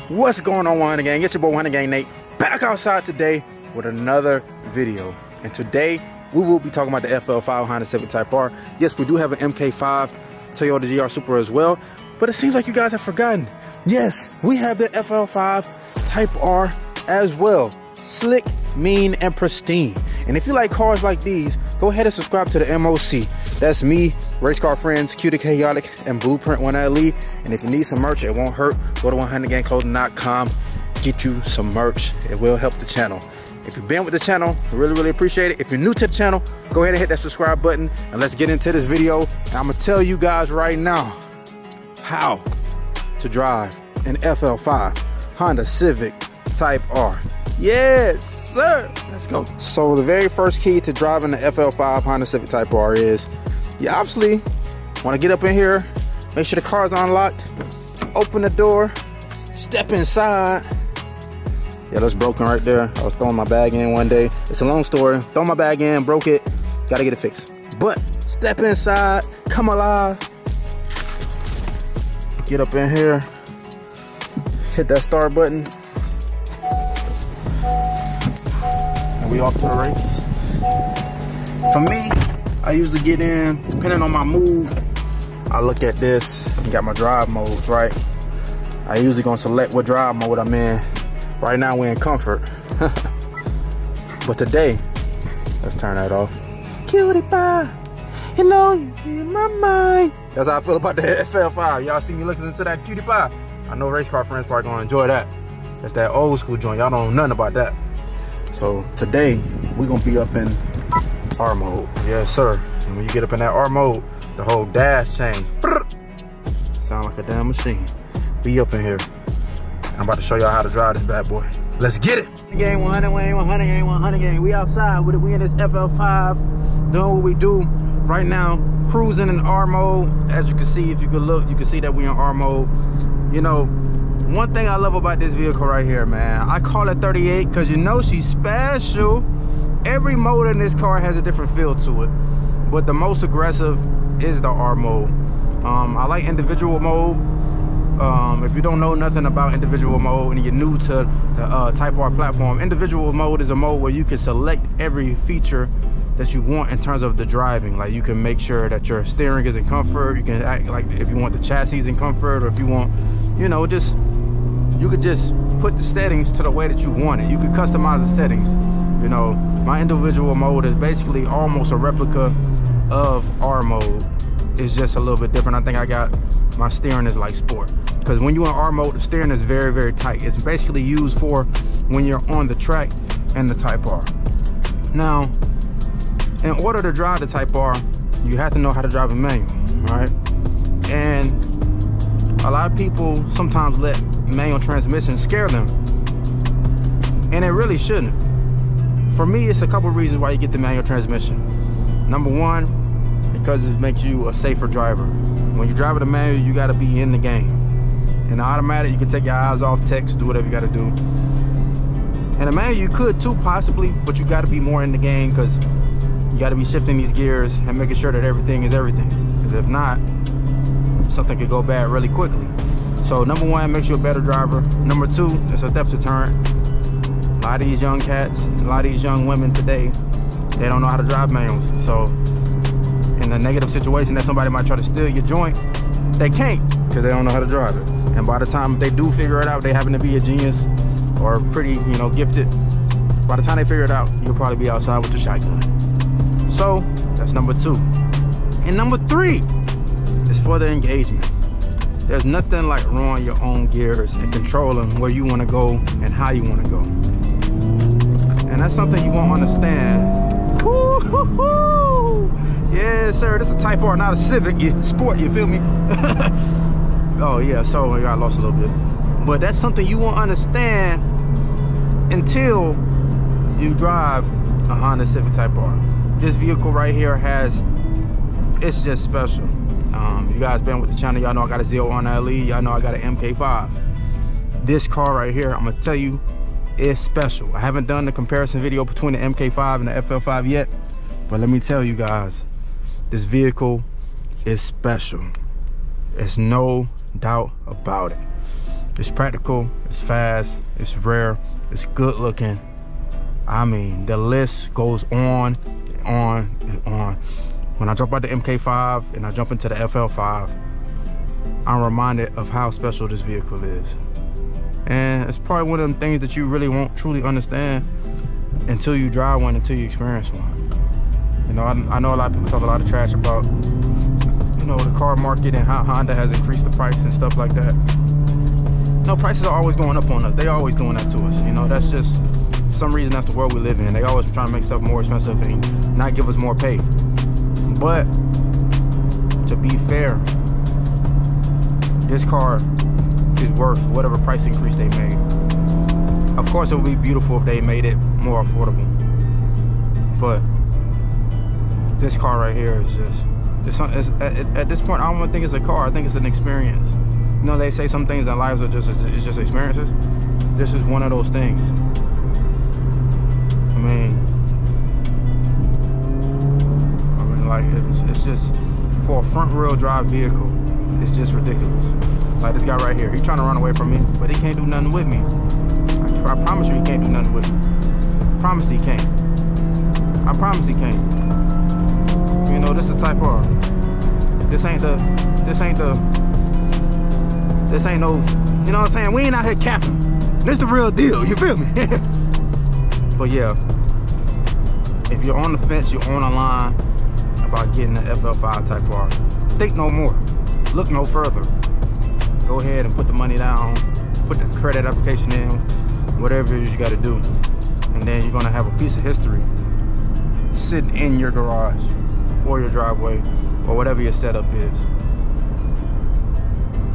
What's going on, 100 Gang? It's your boy 100 Gang Nate, back outside today with another video. And today we will be talking about the FL5 Honda Civic Type R. Yes, we do have an MK5 Toyota GR Supra as well, but it seems like you guys have forgotten. Yes, we have the FL5 Type R as well. Slick, mean, and pristine. And if you like cars like these, go ahead and subscribe to the MOC. That's me, Race Car Friends, Cutie Chaotic, and Blueprint 1 LE. And if you need some merch, it won't hurt. Go to 100gangclothing.com, get you some merch. It will help the channel. If you've been with the channel, I really appreciate it. If you're new to the channel, go ahead and hit that subscribe button, and let's get into this video. And I'm gonna tell you guys right now how to drive an FL5 Honda Civic Type R. Yes, sir. Let's go. So the very first key to driving the FL5 Honda Civic Type R is you obviously want to get up in here, make sure the car's unlocked, open the door, step inside. Yeah, that's broken right there. I was throwing my bag in one day. It's a long story. Throw my bag in, broke it, gotta get it fixed. But step inside, come alive, get up in here, hit that start button, and we off to the races. For me, I usually get in, depending on my mood, I look at this, got my drive modes, right? I usually gonna select what drive mode I'm in. Right now we're in comfort. But today, let's turn that off. Cutie pie, you know you in my mind. That's how I feel about the FL5. Y'all see me looking into that cutie pie. I know Race Car Friends probably gonna enjoy that. That's that old school joint. Y'all don't know nothing about that. So today, we're gonna be up in R mode. Yes, sir. And when you get up in that R mode, the whole dash change. Sound like a damn machine. Be up in here. I'm about to show y'all how to drive this bad boy. Let's get it. Gang 100, 100 gang, 100 gang. We outside with it. We in this FL5 doing what we do right now. Cruising in R mode. As you can see, if you could look, you can see that we in R mode. You know, one thing I love about this vehicle right here, man, I call it 38 because you know she's special. Every mode in this car has a different feel to it, but the most aggressive is the R mode. I like individual mode. If you don't know nothing about individual mode and you're new to the Type R platform, individual mode is a mode where you can select every feature that you want in terms of the driving. Like you can make sure that your steering is in comfort. You can act like if you want the chassis in comfort, or if you want, you know, just you could just put the settings to the way that you want it. You could customize the settings. You know, my individual mode is basically almost a replica of R mode. It's just a little bit different. I think I got my steering is like sport, because when you're in R mode, the steering is very tight. It's basically used for when you're on the track and the Type R. Now, in order to drive the Type R, you have to know how to drive a manual, right? And a lot of people sometimes let manual transmission scare them, and it really shouldn't. For me, it's a couple of reasons why you get the manual transmission. Number one, because it makes you a safer driver. When you're driving a manual, you gotta be in the game. In the automatic, you can take your eyes off, text, do whatever you gotta do. And a manual, you could too, possibly, but you gotta be more in the game because you gotta be shifting these gears and making sure that everything is everything. Because if not, something could go bad really quickly. So number one, it makes you a better driver. Number two, it's a theft deterrent. A lot of these young cats, a lot of these young women today, they don't know how to drive manuals. So in a negative situation that somebody might try to steal your joint, they can't because they don't know how to drive it. And by the time they do figure it out, they happen to be a genius or pretty, you know, gifted. By the time they figure it out, you'll probably be outside with the shotgun. So that's number two. And number three is for the engagement. There's nothing like rolling your own gears and controlling where you want to go and how you want to go. And that's something you won't understand. Woo-hoo-hoo! Yes, sir. This is a Type R, not a Civic. Sport, you feel me? Oh, yeah. So I lost a little bit. But that's something you won't understand until you drive a Honda Civic Type R. This vehicle right here it's just special. You guys been with the channel, y'all know I got a Z01 LE, y'all know I got an MK5. This car right here, I'm gonna tell you, is special. I haven't done the comparison video between the MK5 and the FL5 yet, but let me tell you guys, this vehicle is special. There's no doubt about it. It's practical, it's fast, it's rare, it's good looking. I mean, the list goes on and on and on. When I jump out the MK5 and I jump into the FL5, I'm reminded of how special this vehicle is. And it's probably one of them things that you really won't truly understand until you drive one, until you experience one. You know, I know a lot of people talk a lot of trash about, you know, the car market and how Honda has increased the price and stuff like that. No, prices are always going up on us. They always doing that to us. You know, that's just, for some reason, that's the world we live in. They always trying to make stuff more expensive and not give us more pay. But to be fair, this car is worth whatever price increase they made. Of course, it would be beautiful if they made it more affordable. But this car right here is just, at this point, I don't even think it's a car. I think it's an experience. You know, they say some things in lives are just experiences. This is one of those things. I mean, like it's just, for a front wheel drive vehicle, it's just ridiculous. Like this guy right here, he's trying to run away from me, but he can't do nothing with me. I promise you, he can't do nothing with me. I promise he can't. I promise he can't. You know, this is the type of, this ain't no, you know what I'm saying? We ain't out here capping. This the real deal, you feel me? But yeah, if you're on the fence, you're on a line about getting the FL5 type car, think no more, look no further. Go ahead and put the money down, put the credit application in, whatever it is you gotta do. And then you're gonna have a piece of history sitting in your garage or your driveway or whatever your setup is.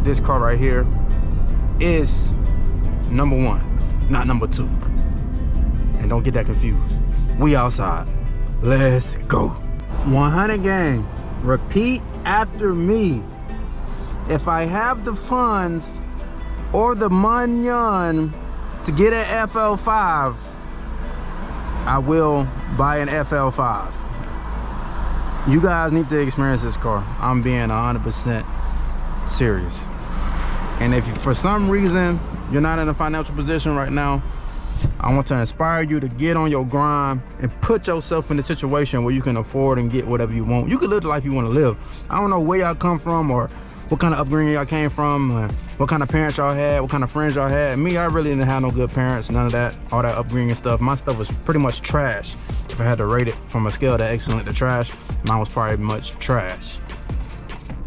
This car right here is number one, not number two. And don't get that confused. We outside. Let's go. 100 gang, repeat after me. If I have the funds or the money to get an FL5, I will buy an FL5. You guys need to experience this car. I'm being 100% serious. And if you, for some reason you're not in a financial position right now, I want to inspire you to get on your grind and put yourself in a situation where you can afford and get whatever you want. You can live the life you want to live. I don't know where y'all come from or what kind of upbringing y'all came from, or what kind of parents y'all had, what kind of friends y'all had. Me, I really didn't have no good parents, none of that, all that upbringing stuff. My stuff was pretty much trash. If I had to rate it from a scale to excellent to trash, mine was probably much trash.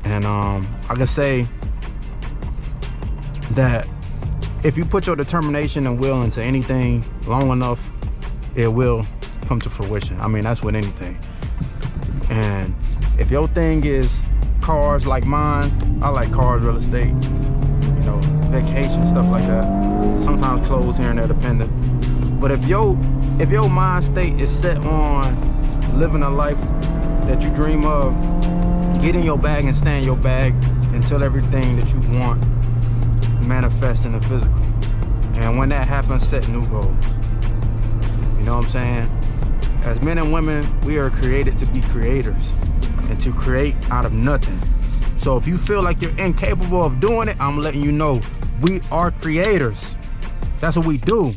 And I can say that if you put your determination and will into anything long enough, it will come to fruition. I mean, that's with anything. And if your thing is cars like mine, I like cars, real estate, you know, vacation, stuff like that. Sometimes clothes here and there, depending. But if your mind state is set on living a life that you dream of, get in your bag and stay in your bag until everything that you want manifests in the physical. And when that happens, set new goals. You know what I'm saying? As men and women, we are created to be creators and to create out of nothing. So if you feel like you're incapable of doing it, I'm letting you know, we are creators. That's what we do.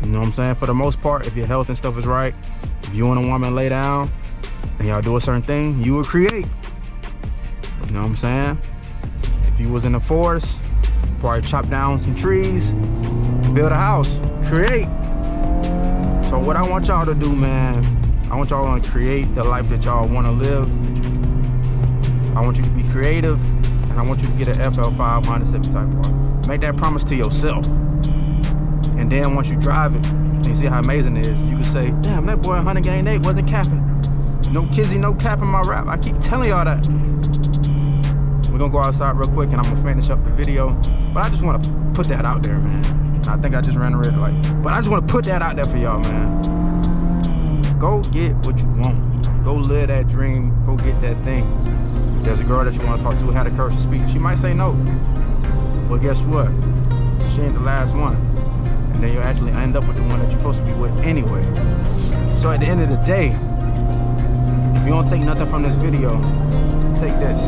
You know what I'm saying? For the most part, if your health and stuff is right, if you and a woman lay down and y'all do a certain thing, you will create. You know what I'm saying? If you was in the forest, probably chop down some trees, build a house, create. So what I want y'all to do, man, I want y'all to create the life that y'all want to live. I want you to be creative, and I want you to get an FL5 Honda Civic type car. Make that promise to yourself. And then once you drive it, and you see how amazing it is, you can say, damn, that boy 100 Gang Nate wasn't capping. No kizzy, no cap in my rap. I keep telling y'all that. We're gonna go outside real quick and I'm gonna finish up the video. But I just wanna put that out there, man. And I think I just ran a red light. But I just wanna put that out there for y'all, man. Go get what you want. Go live that dream, go get that thing. If there's a girl that you wanna talk to, had a courage to speak, she might say no. But guess what? She ain't the last one. And then you'll actually end up with the one that you're supposed to be with anyway. So at the end of the day, if you don't take nothing from this video, take this.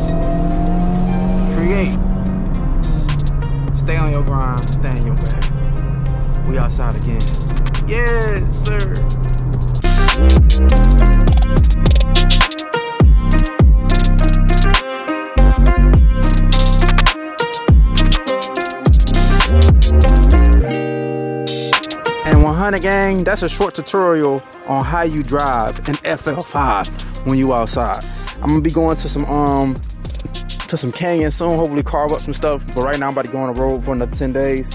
Create. Stay on your grind, stay in your bag. We outside again. Yes, sir. And 100 gang, that's a short tutorial on how you drive an FL5 when you outside. I'm gonna be going to some canyon soon, hopefully carve up some stuff. But right now I'm about to go on the road for another 10 days.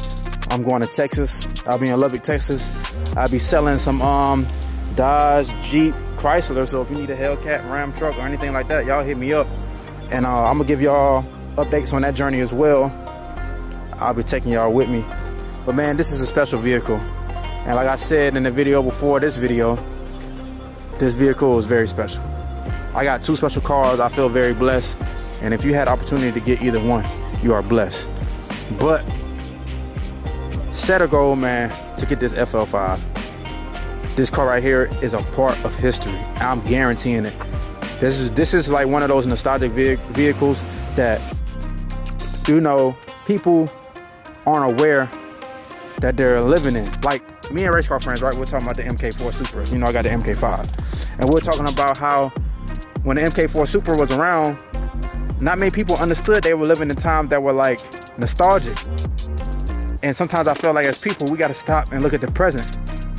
I'm going to Texas. I'll be in Lubbock, Texas. I'll be selling some Dodge, Jeep, Chrysler. So if you need a Hellcat, Ram truck, or anything like that, y'all hit me up. And I'm gonna give y'all updates on that journey as well. I'll be taking y'all with me. But man, this is a special vehicle. And like I said in the video before this video, this vehicle is very special. I got 2 special cars. I feel very blessed. And if you had the opportunity to get either one, you are blessed. But set a goal, man, to get this FL5. This car right here is a part of history. I'm guaranteeing it. This is like one of those nostalgic vehicles that, you know, people aren't aware that they're living in. Like me and race car friends, right? We're talking about the MK4 Supra. You know, I got the MK5. And we're talking about how when the MK4 Supra was around, not many people understood they were living in times that were like nostalgic. And sometimes I feel like as people, we got to stop and look at the present,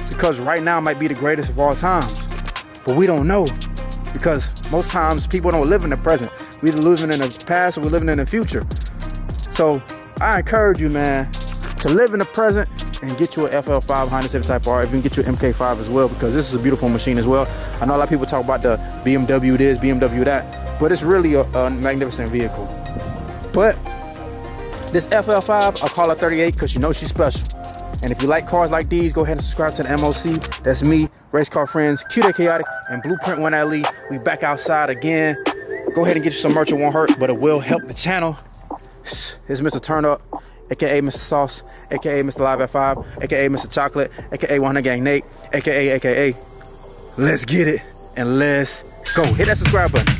because right now might be the greatest of all times, but we don't know, because most times people don't live in the present. We're living in the past or we're living in the future. So I encourage you, man, to live in the present and get you an FL5 Honda Civic Type R. If you can get you an MK5 as well, because this is a beautiful machine as well. I know a lot of people talk about the BMW this, BMW that, but it's really a magnificent vehicle. But this FL5, I'll call her 38 because you know she's special. And if you like cars like these, go ahead and subscribe to the MOC. That's me, Race Car Friends, Q Chaotic, and Blueprint 1 LE. We back outside again. Go ahead and get you some merch. It won't hurt, but it will help the channel. Here's Mr. Turn Up, aka Mr. Sauce, aka Mr. Live at 5, aka Mr. Chocolate, aka 100 Gang Nate, aka Let's get it and let's go. Hit that subscribe button.